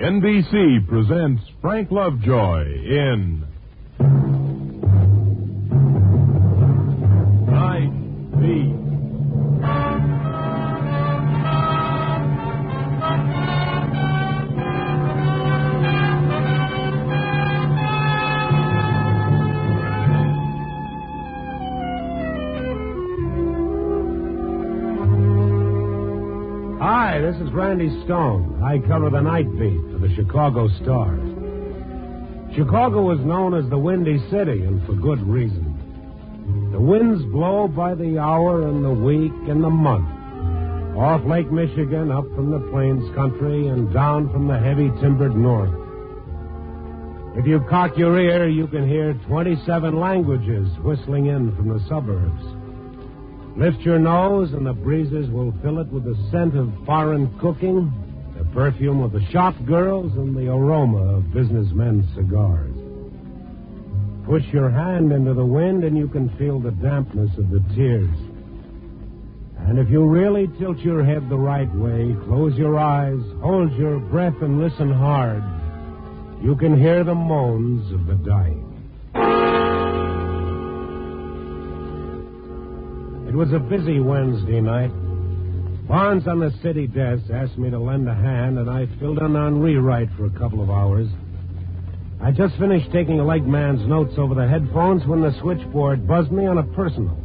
NBC presents Frank Lovejoy in Night Beat. Hi, this is Randy Stone. I cover the night beat for the Chicago Stars. Chicago was known as the Windy City, and for good reason. The winds blow by the hour and the week and the month. Off Lake Michigan, up from the plains country, and down from the heavy timbered north. If you cock your ear, you can hear 27 languages whistling in from the suburbs. Lift your nose, and the breezes will fill it with the scent of foreign cooking, the perfume of the shop girls, and the aroma of businessmen's cigars. Push your hand into the wind, and you can feel the dampness of the tears. And if you really tilt your head the right way, close your eyes, hold your breath, and listen hard, you can hear the moans of the dying. It was a busy Wednesday night. Barnes on the city desk asked me to lend a hand, and I filled in on rewrite for a couple of hours. I just finished taking a leg man's notes over the headphones when the switchboard buzzed me on a personal.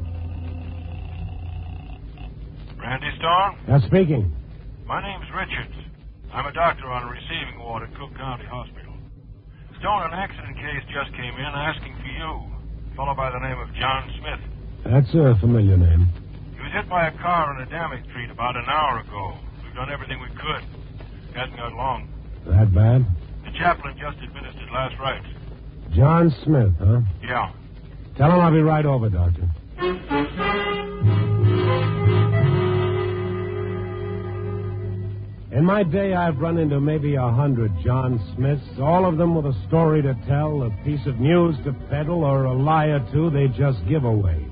Randy Stone? Now, speaking. My name's Richards. I'm a doctor on a receiving ward at Cook County Hospital. Stone, an accident case just came in asking for you. A fellow by the name of John Smith. That's a familiar name. He was hit by a car on a Damick Street about an hour ago. We've done everything we could. Hasn't got long. That bad? The chaplain just administered last rites. John Smith, huh? Yeah. Tell him I'll be right over, Doctor. In my day, I've run into maybe 100 John Smiths, all of them with a story to tell, a piece of news to peddle, or a lie or two they just give away.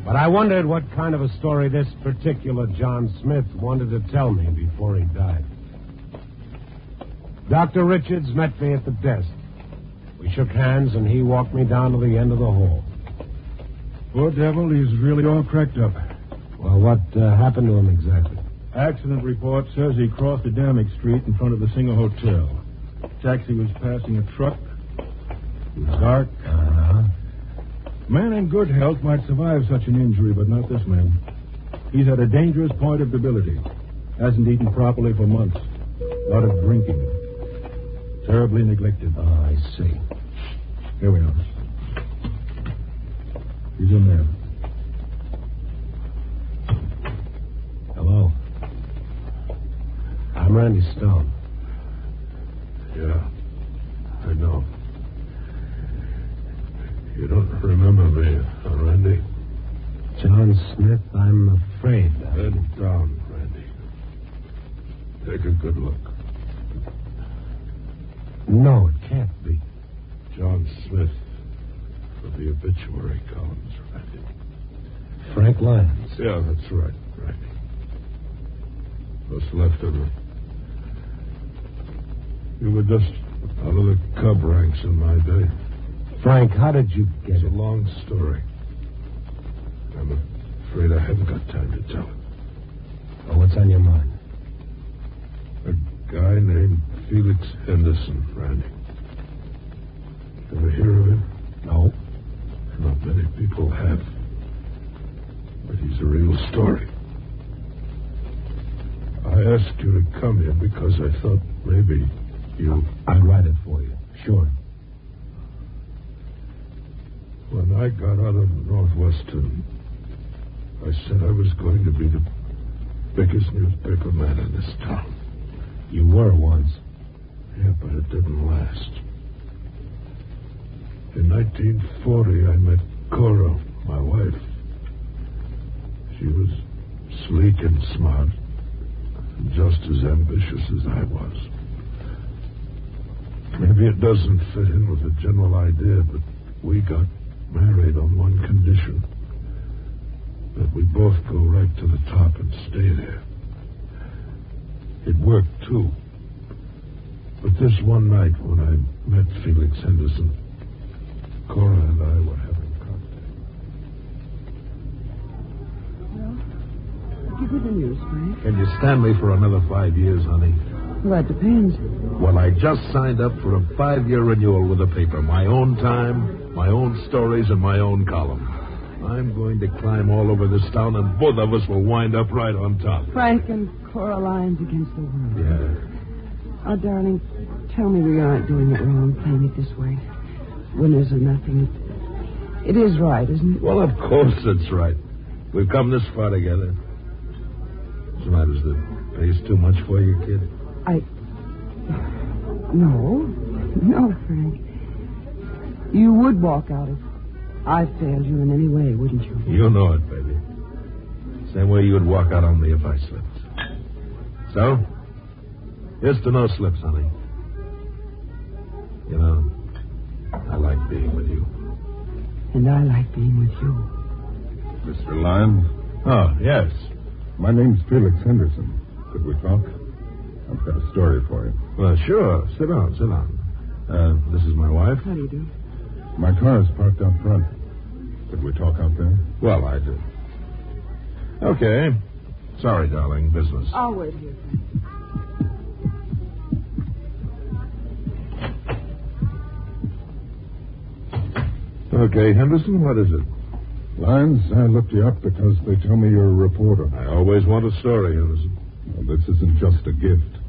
But I wondered what kind of a story this particular John Smith wanted to tell me before he died. Dr. Richards met me at the desk. We shook hands, and he walked me down to the end of the hall. Poor devil, he's really all cracked up. Well, what happened to him exactly? Accident report says he crossed a Damick Street in front of the Singer Hotel. Taxi was passing a truck. It was dark. Man in good health might survive such an injury, but not this man. He's at a dangerous point of debility. Hasn't eaten properly for months. A lot of drinking. Terribly neglected. Oh, I see. Here we are. He's in there. Hello. I'm Randy Stone. Yeah, I know. You don't remember me, Randy? John Smith, I'm afraid. Head down, Randy. Take a good look. No, it can't be. John Smith for the obituary columns, Randy. Frank Lyons. Yeah, that's right, Randy. What's left of it? You were just out of the cub ranks in my day. Frank, how did you get It's it? a long story. I'm afraid I haven't got time to tell it. Oh, what's on your mind? A guy named Felix Henderson, Randy. Ever hear of him? No. Not many people have. But he's a real story. I asked you to come here because I thought maybe you... I'd write it for you. Sure. When I got out of Northwestern, I said I was going to be the biggest newspaper man in this town. You were once. Yeah, but it didn't last. In 1940, I met Cora, my wife. She was sleek and smart, and just as ambitious as I was. Maybe it doesn't fit in with the general idea, but we got married on one condition. That we both go right to the top and stay there. It worked, too. But this one night when I met Felix Henderson, Cora and I were having cocktails. Well, give me the news, Frank. Can you stand me for another 5 years, honey? Well, that depends. Well, I just signed up for a 5-year renewal with the paper. My own time, my own stories, and my own column. I'm going to climb all over this town, and both of us will wind up right on top. Frank and Coraline's against the world. Yeah. Oh, darling, tell me we aren't doing it wrong, playing it this way. Winners or nothing. It is right, isn't it? Well, of course it's right. We've come this far together. What's the matter? Is the pace too much for you, kid? No, Frank. You would walk out if I failed you in any way, wouldn't you? You know it, baby. Same way you would walk out on me if I slipped. So? Here's to no slips, honey. You know, I like being with you. And I like being with you. Mr. Lyons? Oh, yes. My name's Felix Henderson. Could we talk? I've got a story for you. Well, sure. Sit down. This is my wife. How do you do? My car is parked out front. Could we talk out there? Well, I do. Okay. Sorry, darling. Business. I'll wait here, Frank. Okay, Henderson, what is it? Lyons, I looked you up because they tell me you're a reporter. I always want a story, Henderson. Well, this isn't just a gift.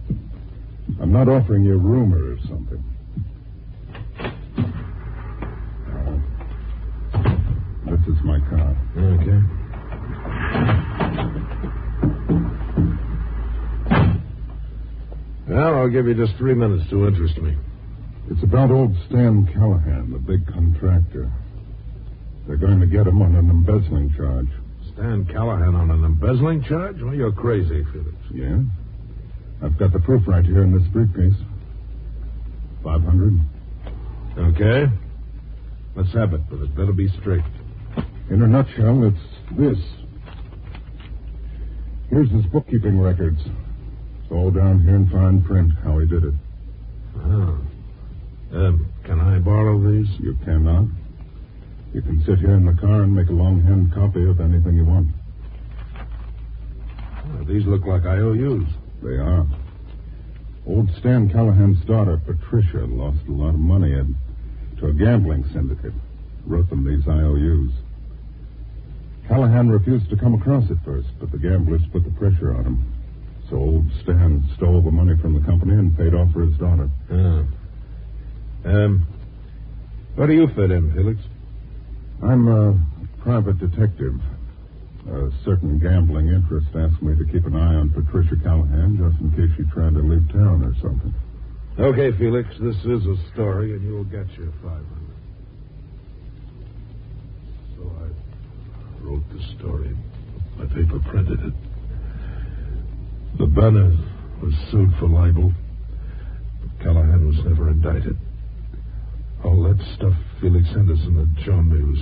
I'm not offering you a rumor or something. This is my car. Okay. Well, I'll give you just 3 minutes to interest me. It's about old Stan Callahan, the big contractor. They're going to get him on an embezzling charge. Stan Callahan on an embezzling charge? Well, you're crazy, Felix. Yeah? I've got the proof right here in this briefcase. 500. Okay. Let's have it, but it better be straight. In a nutshell, it's this. Here's his bookkeeping records. It's all down here in fine print, how he did it. Oh. Can I borrow these? You cannot. You can sit here in the car and make a longhand copy of anything you want. Well, these look like IOUs. They are. Old Stan Callahan's daughter, Patricia, lost a lot of money to a gambling syndicate. Wrote them these IOUs. Callahan refused to come across it first, but the gamblers put the pressure on him. So old Stan stole the money from the company and paid off for his daughter. Where do you fit in, Felix? I'm a private detective. A certain gambling interest asked me to keep an eye on Patricia Callahan just in case she tried to leave town or something. Okay, Felix, this is a story, and you'll get your 500. So I wrote the story. My paper printed it. The banner was sued for libel, but Callahan was never indicted. All that stuff Felix Henderson had shown me was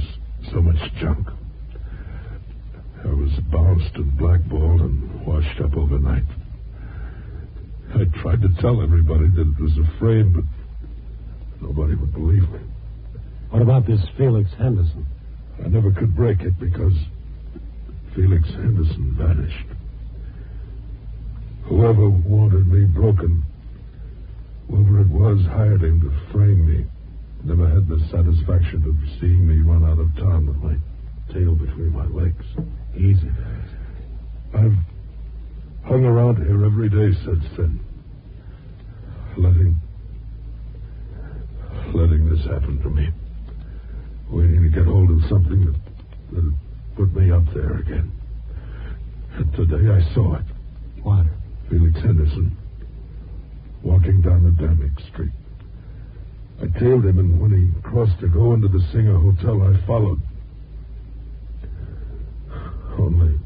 so much junk. I was bounced and blackballed and washed up overnight. I tried to tell everybody that it was a frame, but nobody would believe me. What about this Felix Henderson? I never could break it because Felix Henderson vanished. Whoever wanted me broken, whoever it was, hired him to frame me. Never had the satisfaction of seeing me run out of town with my tail between my legs. Easy, guys. I've hung around here every day since then. Letting this happen to me. Waiting to get hold of something that'd put me up there again. And today I saw it. What? Felix Henderson, walking down the Damick Street. I tailed him, and when he crossed to go into the Singer Hotel, I followed. Only,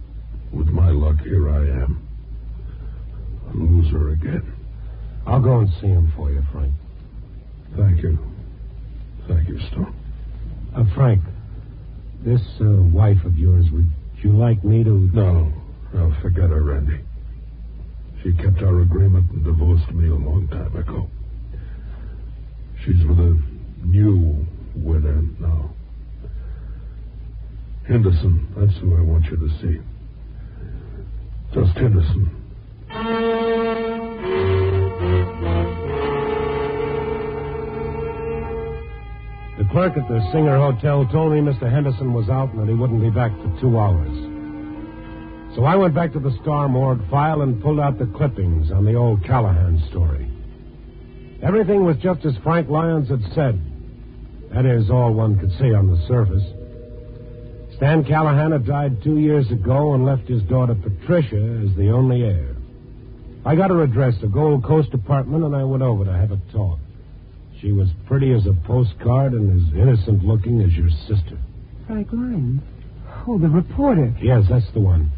with my luck, here I am. A loser again. I'll go and see him for you, Frank. Thank you. Thank you, Stone. Frank, this wife of yours, would you like me to... No, forget her, Randy. She kept our agreement and divorced me a long time ago. She's with a new winner now. Henderson, that's who I want you to see. Just Henderson. The clerk at the Singer Hotel told me Mr. Henderson was out and that he wouldn't be back for 2 hours. So I went back to the Star morgue file and pulled out the clippings on the old Callahan story. Everything was just as Frank Lyons had said. That is all one could see on the surface. Stan Callahan had died 2 years ago and left his daughter Patricia as the only heir. I got her address, a Gold Coast apartment, and I went over to have a talk. She was pretty as a postcard and as innocent-looking as your sister. Frank Lyons? Oh, the reporter. Yes, that's the one.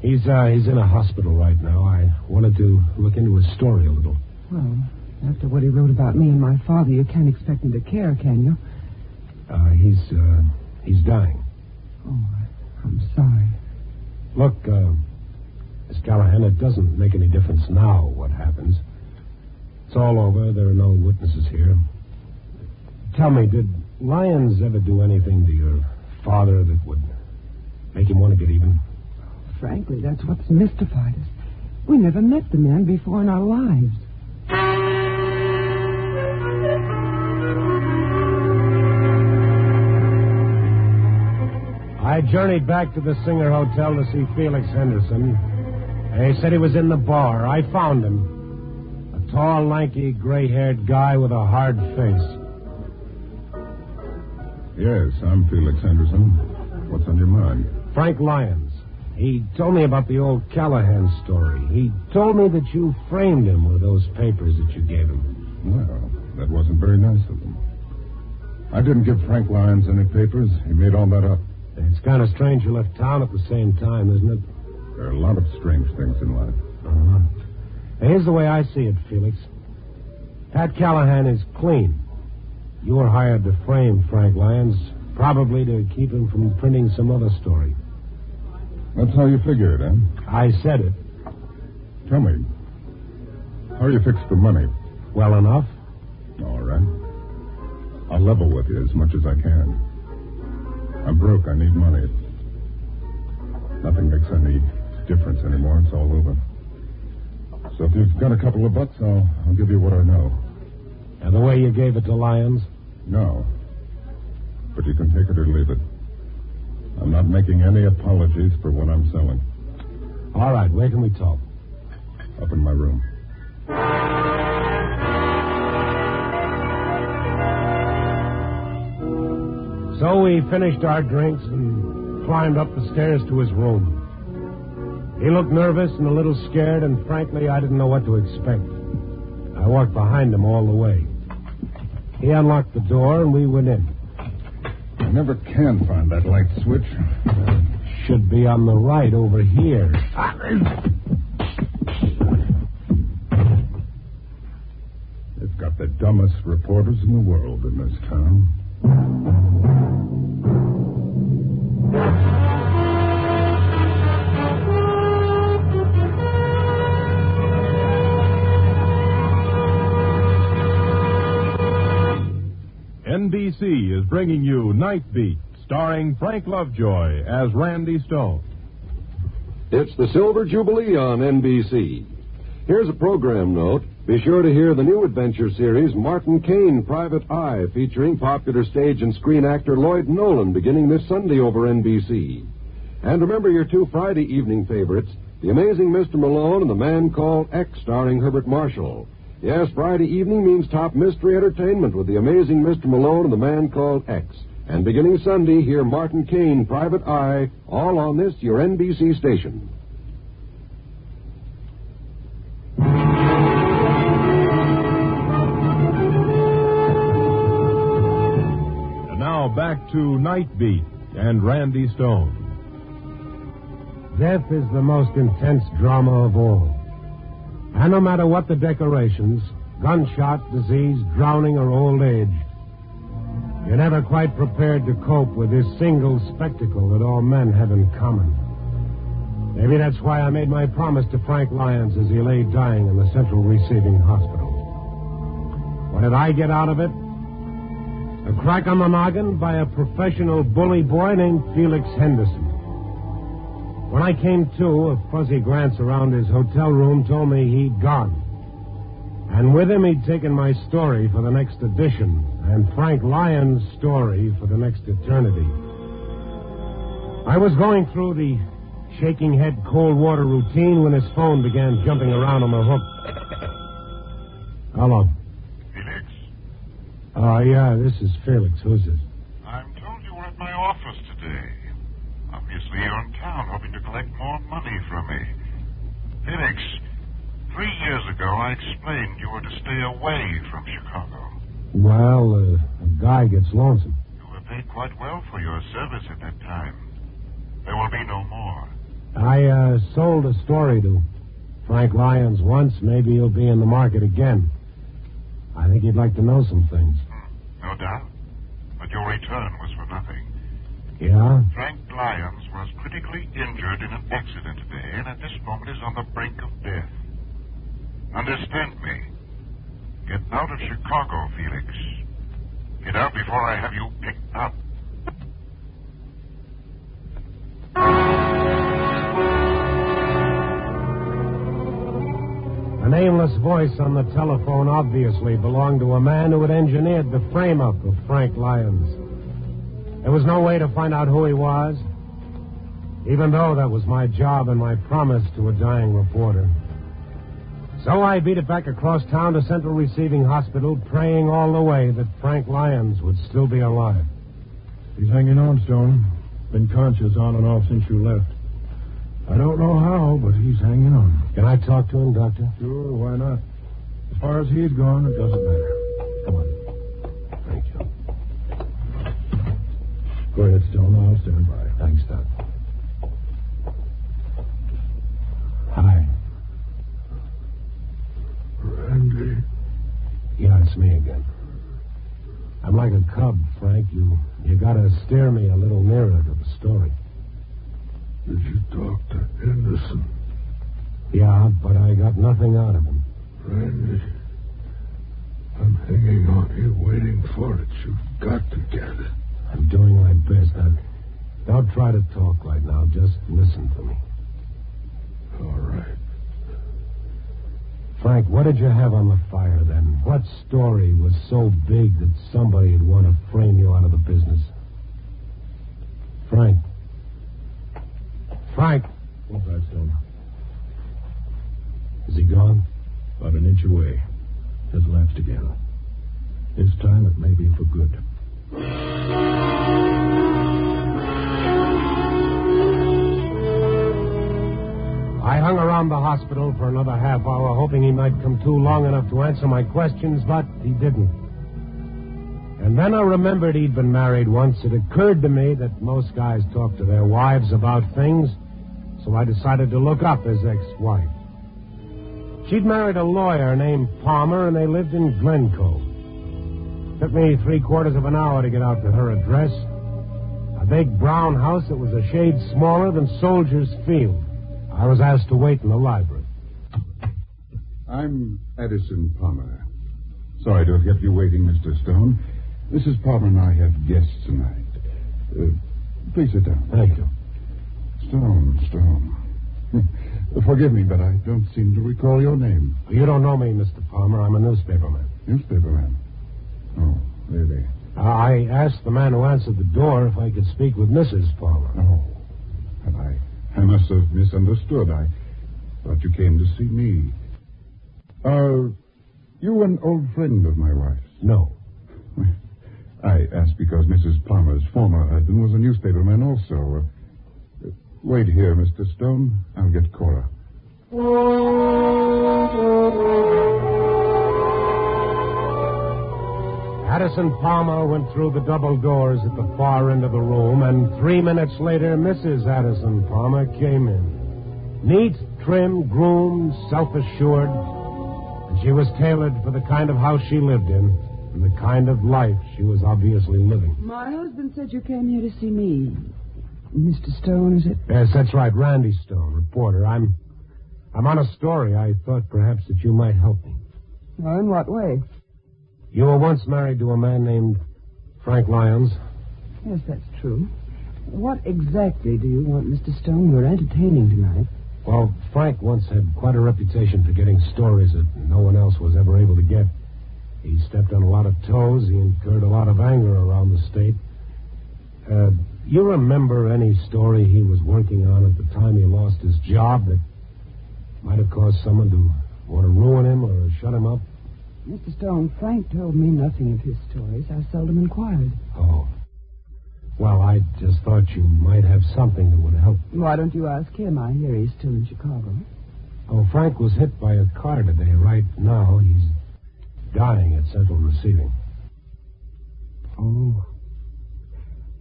He's in a hospital right now. I wanted to look into his story a little. Well, after what he wrote about me and my father, you can't expect him to care, can you? He's dying. Oh, I'm sorry. Look, Miss Callahan, it doesn't make any difference now what happens. It's all over. There are no witnesses here. Tell me, did Lyons ever do anything to your father that would make him want to get even? Frankly, that's what's mystified us. We never met the man before in our lives. I journeyed back to the Singer Hotel to see Felix Henderson. They said he was in the bar. I found him. A tall, lanky, gray-haired guy with a hard face. Yes, I'm Felix Henderson. What's on your mind? Frank Lyons. He told me about the old Callahan story. He told me that you framed him with those papers that you gave him. Well, that wasn't very nice of him. I didn't give Frank Lyons any papers. He made all that up. It's kind of strange you left town at the same time, isn't it? There are a lot of strange things in life. Uh-huh. Here's the way I see it, Felix. Pat Callahan is clean. You were hired to frame Frank Lyons, probably to keep him from printing some other story. That's how you figure it, huh? I said it. Tell me, how are you fixed for money? Well enough. All right. I'll level with you as much as I can. I'm broke. I need money. Nothing makes any difference anymore. It's all over. So if you've got a couple of bucks, I'll give you what I know. And the way you gave it to Lyons? No. But you can take it or leave it. I'm not making any apologies for what I'm selling. All right, where can we talk? Up in my room. So we finished our drinks and climbed up the stairs to his room. He looked nervous and a little scared, and frankly, I didn't know what to expect. I walked behind him all the way. He unlocked the door, and we went in. I never can find that light switch. Should be on the right over here. They've got the dumbest reporters in the world in this town. NBC is bringing you Night Beat, starring Frank Lovejoy as Randy Stone. It's the Silver Jubilee on NBC. Here's a program note. Be sure to hear the new adventure series, Martin Caine, Private Eye, featuring popular stage and screen actor Lloyd Nolan, beginning this Sunday over NBC. And remember your 2 Friday evening favorites, The Amazing Mr. Malone and The Man Called X, starring Herbert Marshall. Yes, Friday evening means top mystery entertainment with The Amazing Mr. Malone and The Man Called X. And beginning Sunday, hear Martin Caine, Private Eye, all on this, your NBC station. And now back to Night Beat and Randy Stone. Death is the most intense drama of all. And no matter what the decorations, gunshot, disease, drowning, or old age, you're never quite prepared to cope with this single spectacle that all men have in common. Maybe that's why I made my promise to Frank Lyons as he lay dying in the Central Receiving Hospital. What did I get out of it? A crack on the noggin by a professional bully boy named Felix Henderson. When I came to, a fuzzy glance around his hotel room told me he'd gone. And with him, he'd taken my story for the next edition, and Frank Lyons' story for the next eternity. I was going through the shaking head cold water routine when his phone began jumping around on the hook. Hello. Felix? Yeah, this is Felix. Who's this? I'm told you were at my office today. Obviously, you're in town hoping to collect more money from me. Felix, 3 years ago, I explained you were to stay away from Chicago. Well, a guy gets lonesome. You were paid quite well for your service at that time. There will be no more. I sold a story to Frank Lyons once. Maybe he'll be in the market again. I think he'd like to know some things. No doubt. But your return was for nothing. Yeah? Frank Lyons was critically injured in an accident today, and at this moment is on the brink of death. Understand me. Get out of Chicago, Felix. Get out before I have you picked up. A nameless voice on the telephone obviously belonged to a man who had engineered the frame-up of Frank Lyons. There was no way to find out who he was, even though that was my job and my promise to a dying reporter. So I beat it back across town to Central Receiving Hospital, praying all the way that Frank Lyons would still be alive. He's hanging on, Stone. Been conscious on and off since you left. I don't know how, but he's hanging on. Can I talk to him, Doctor? Sure, why not? As far as he's gone, it doesn't matter. Come on. Thank you. Go ahead, Stone. I'll stand by. Thanks, Doc. Hi. Randy? Yeah, it's me again. I'm like a cub, Frank. You gotta steer me a little nearer to the story. Did you talk to Henderson? Yeah, but I got nothing out of him. Randy, I'm hanging on here waiting for it. You've got to get it. I'm doing my best. Don't try to talk right now. Just listen to me. All right. Frank, what did you have on the fire then? What story was so big that somebody would want to frame you out of the business? Frank. Frank. What's that, Stone? Is he gone? About an inch away. Has lapsed again. This time it may be for good. I hung around the hospital for another half hour, hoping he might come to long enough to answer my questions, but he didn't. And then I remembered he'd been married once. It occurred to me that most guys talk to their wives about things, so I decided to look up his ex-wife. She'd married a lawyer named Palmer, and they lived in Glencoe. Took me 3/4 of an hour to get out to her address. A big brown house that was a shade smaller than Soldiers Field. I was asked to wait in the library. I'm Addison Palmer. Sorry to have kept you waiting, Mr. Stone. Mrs. Palmer and I have guests tonight. Please sit down. Thank you. Stone. Forgive me, but I don't seem to recall your name. You don't know me, Mr. Palmer. I'm a newspaperman. Newspaperman? Oh, really? I asked the man who answered the door if I could speak with Mrs. Palmer. Oh, and I must have misunderstood. I thought you came to see me. Are you an old friend of my wife's? No. I asked because Mrs. Palmer's former husband was a newspaperman also. Wait here, Mr. Stone. I'll get Cora. Addison Palmer went through the double doors at the far end of the room, and 3 minutes later, Mrs. Addison Palmer came in. Neat, trim, groomed, self-assured. And she was tailored for the kind of house she lived in and the kind of life she was obviously living. My husband said you came here to see me. Mr. Stone, is it? Yes, that's right. Randy Stone, reporter. I'm on a story. I thought perhaps that you might help me. Well, in what way? You were once married to a man named Frank Lyons. Yes, that's true. What exactly do you want, Mr. Stone? We're entertaining tonight. Well, Frank once had quite a reputation for getting stories that no one else was ever able to get. He stepped on a lot of toes. He incurred a lot of anger around the state. You remember any story he was working on at the time he lost his job that might have caused someone to want to ruin him or shut him up? Mr. Stone, Frank told me nothing of his stories. I seldom inquired. Oh. Well, I just thought you might have something that would help. Why don't you ask him? I hear he's still in Chicago. Oh, Frank was hit by a car today. Right now, he's dying at Central Receiving. Oh,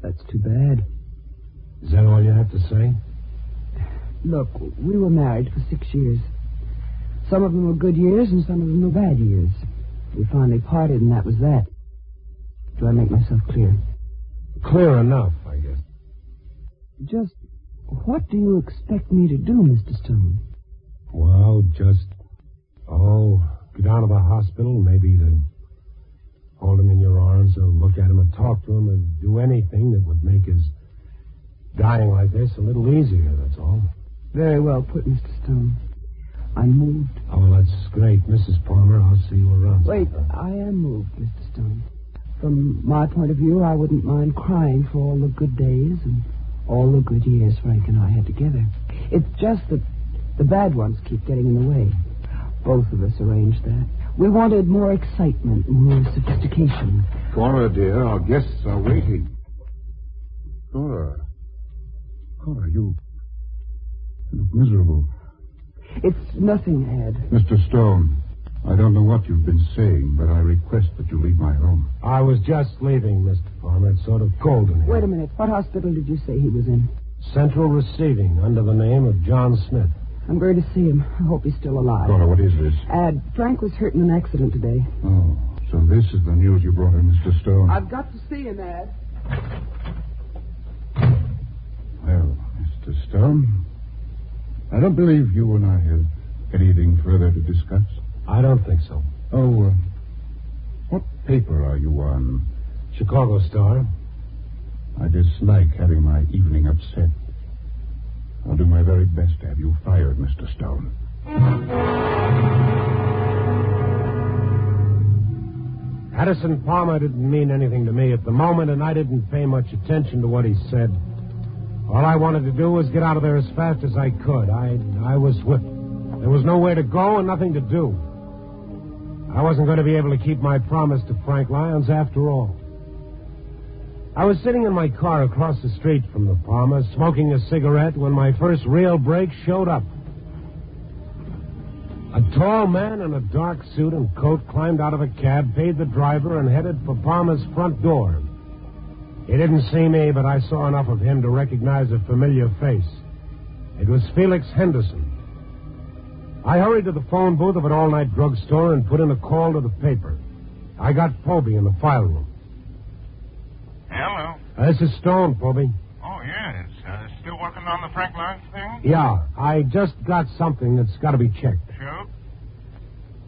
that's too bad. Is that all you have to say? Look, we were married for 6 years. Some of them were good years and some of them were bad years. We finally parted and that was that. Do I make myself clear? Clear enough, I guess. Just what do you expect me to do, Mr. Stone? Well, just, go down to the hospital, maybe to hold him in your arms or look at him and talk to him or do anything that would make his dying like this a little easier, that's all. Very well put, Mr. Stone. I'm moved. Oh, that's great. Mrs. Palmer, I'll see you around. Wait, I am moved, Mr. Stone. From my point of view, I wouldn't mind crying for all the good days and all the good years Frank and I had together. It's just that the bad ones keep getting in the way. Both of us arranged that. We wanted more excitement, more sophistication. Cora, dear, our guests are waiting. Cora, you look miserable. It's nothing, Ed. Mr. Stone, I don't know what you've been saying, but I request that you leave my home. I was just leaving, Mr. Palmer. It's sort of cold in here. Wait a minute. What hospital did you say he was in? Central Receiving, under the name of John Smith. I'm going to see him. I hope he's still alive. Cora, what is this? Frank was hurt in an accident today. Oh, so this is the news you brought him, Mr. Stone. I've got to see him, Ed. Well, Mr. Stone, I don't believe you and I have anything further to discuss. I don't think so. Oh, what paper are you on? Chicago Star. I dislike having my evening upset. I'll do my very best to have you fired, Mr. Stone. Addison Palmer didn't mean anything to me at the moment, and I didn't pay much attention to what he said. All I wanted to do was get out of there as fast as I could. I was whipped. There was nowhere to go and nothing to do. I wasn't going to be able to keep my promise to Frank Lyons after all. I was sitting in my car across the street from the Palmers, smoking a cigarette, when my first real break showed up. A tall man in a dark suit and coat climbed out of a cab, paid the driver, and headed for Palmer's front door. He didn't see me, but I saw enough of him to recognize a familiar face. It was Felix Henderson. I hurried to the phone booth of an all-night drugstore and put in a call to the paper. I got Poby in the file room. Hello. This is Stone, Poby. Oh, yes. Still working on the Frank Lyons thing? Yeah, I just got something that's got to be checked. Sure.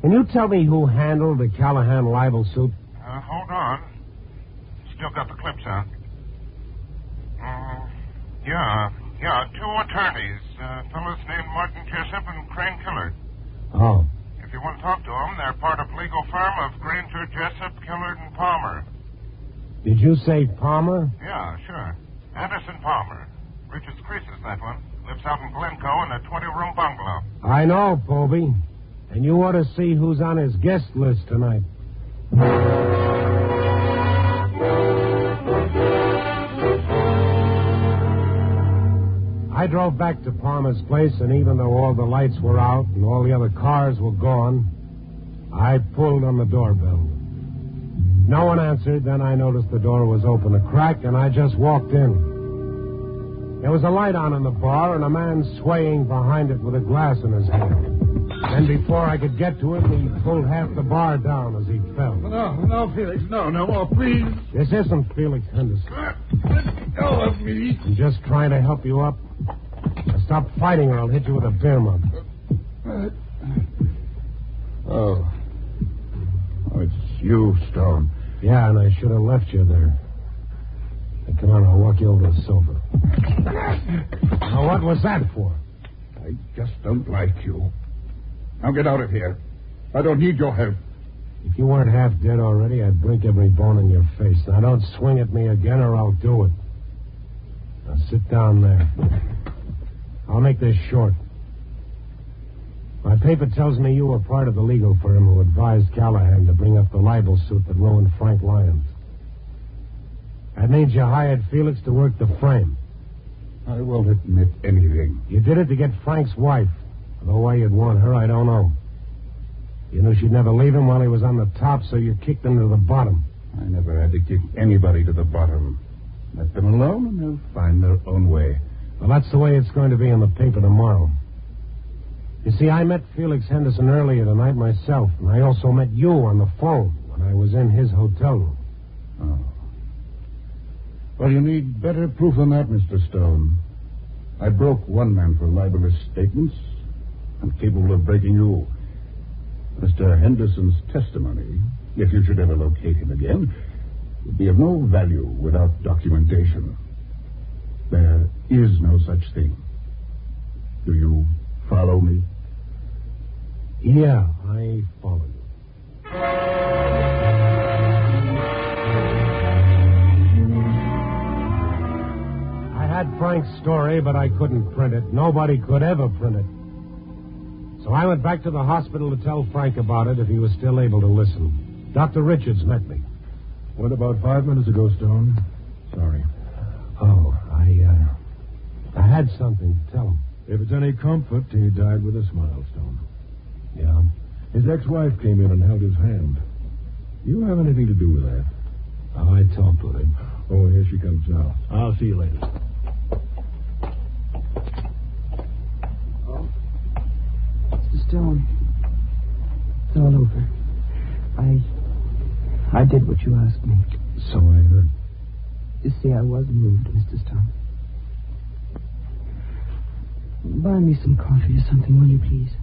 Can you tell me who handled the Callahan libel suit? Hold on. Still got the clips out. Yeah, two attorneys. Fellows named Martin Jessup and Crane Killard. Oh. If you want to talk to them, they're part of legal firm of Granger, Jessup, Killard, and Palmer. Did you say Palmer? Yeah, sure. Anderson Palmer. Richard's Creases, that one. Lives out in Glencoe in a 20-room bungalow. I know, Poby. And you ought to see who's on his guest list tonight. I drove back to Palmer's place, and even though all the lights were out and all the other cars were gone, I pulled on the doorbell. No one answered. Then I noticed the door was open a crack, and I just walked in. There was a light on in the bar, and a man swaying behind it with a glass in his hand. And before I could get to him, he pulled half the bar down as he fell. No, Felix. No more, please. This isn't Felix Henderson. Let go of me. I'm just trying to help you up. Now stop fighting or I'll hit you with a beer mug. Oh, it's you, Stone. Yeah, and I should have left you there. Now, come on, I'll walk you over to the sofa. Now, what was that for? I just don't like you. Now get out of here. I don't need your help. If you weren't half dead already, I'd break every bone in your face. Now, don't swing at me again or I'll do it. Now, sit down there. I'll make this short. My paper tells me you were part of the legal firm who advised Callahan to bring up the libel suit that ruined Frank Lyons. That means you hired Felix to work the frame. I won't admit anything. You did it to get Frank's wife. Although why you'd want her, I don't know. You knew she'd never leave him while he was on the top, so you kicked him to the bottom. I never had to kick anybody to the bottom. Let them alone and they'll find their own way. Well, that's the way it's going to be in the paper tomorrow. You see, I met Felix Henderson earlier tonight myself, and I also met you on the phone when I was in his hotel room. Oh. Well, you need better proof than that, Mr. Stone. I broke one man for libelous statements. I'm capable of breaking you. Mr. Henderson's testimony, if you should ever locate him again, would be of no value without documentation. There is no such thing. Do you follow me? Yeah, I follow you. I had Frank's story, but I couldn't print it. Nobody could ever print it. So I went back to the hospital to tell Frank about it if he was still able to listen. Dr. Richards met me. What about 5 minutes ago, Stone? Sorry. Oh, I had something to tell him. If it's any comfort, he died with a smile, Stone. Yeah? His ex-wife came in and held his hand. You have anything to do with that? Oh, I talked with him. Oh, here she comes now. I'll see you later. Oh. Mr. Stone. It's all over. I did what you asked me. So I heard. You see, I was moved, Mr. Stone. Buy me some coffee or something, will you, please?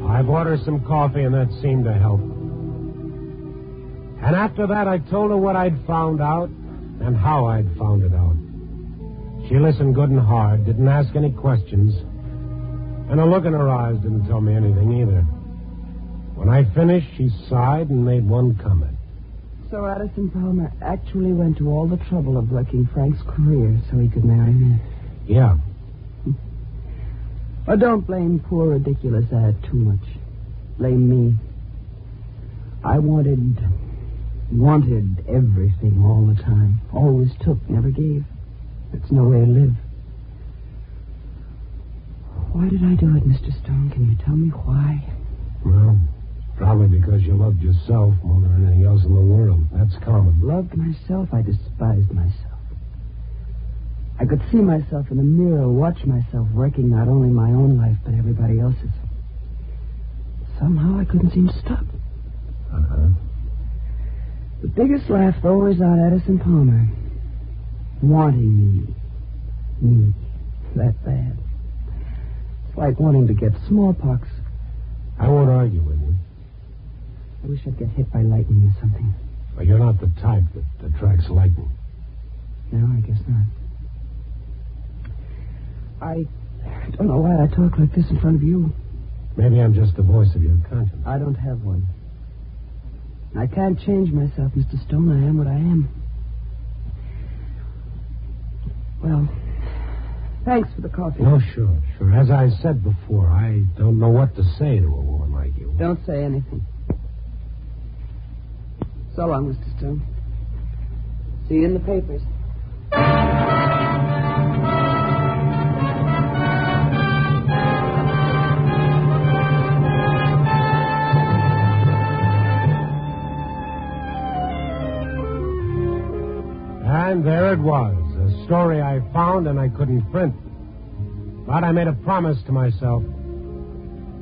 I bought her some coffee, and that seemed to help. And after that, I told her what I'd found out and how I'd found it out. She listened good and hard, didn't ask any questions, and a look in her eyes didn't tell me anything either. When I finished, she sighed and made one comment. So Addison Palmer actually went to all the trouble of wrecking Frank's career so he could marry me. Yeah. Oh, don't blame poor ridiculous Ad too much. Blame me. I wanted everything all the time. Always took, never gave. It's no way to live. Why did I do it, Mr. Stone? Can you tell me why? Well, probably because you loved yourself more than anything else in the world. That's common. Loved myself? I despised myself. I could see myself in the mirror, watch myself wrecking not only my own life, but everybody else's. Somehow I couldn't seem to stop. Uh-huh. The biggest laugh, though, is on Addison Palmer. Wanting me, that bad. It's like wanting to get smallpox. I won't argue with you. I wish I'd get hit by lightning or something. But you're not the type that attracts lightning. No, I guess not. I don't know why I talk like this in front of you. Maybe I'm just the voice of your conscience. I don't have one. I can't change myself, Mr. Stone. I am what I am. Well, thanks for the coffee. No, sure. As I said before, I don't know what to say to a woman like you. Don't say anything. So long, Mr. Stone. See you in the papers. And there it was, a story I found and I couldn't print. But I made a promise to myself.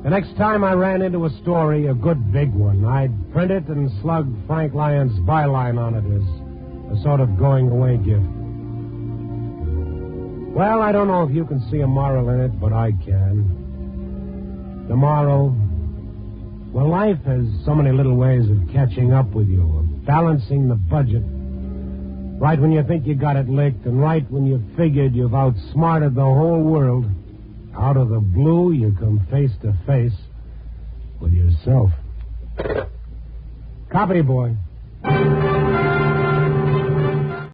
The next time I ran into a story, a good big one, I'd print it and slug Frank Lyons' byline on it as a sort of going-away gift. Well, I don't know if you can see a moral in it, but I can. tomorrow. Well, life has so many little ways of catching up with you, of balancing the budget. Right when you think you got it licked, and right when you figured you've outsmarted the whole world, out of the blue you come face to face with yourself. Copy, boy.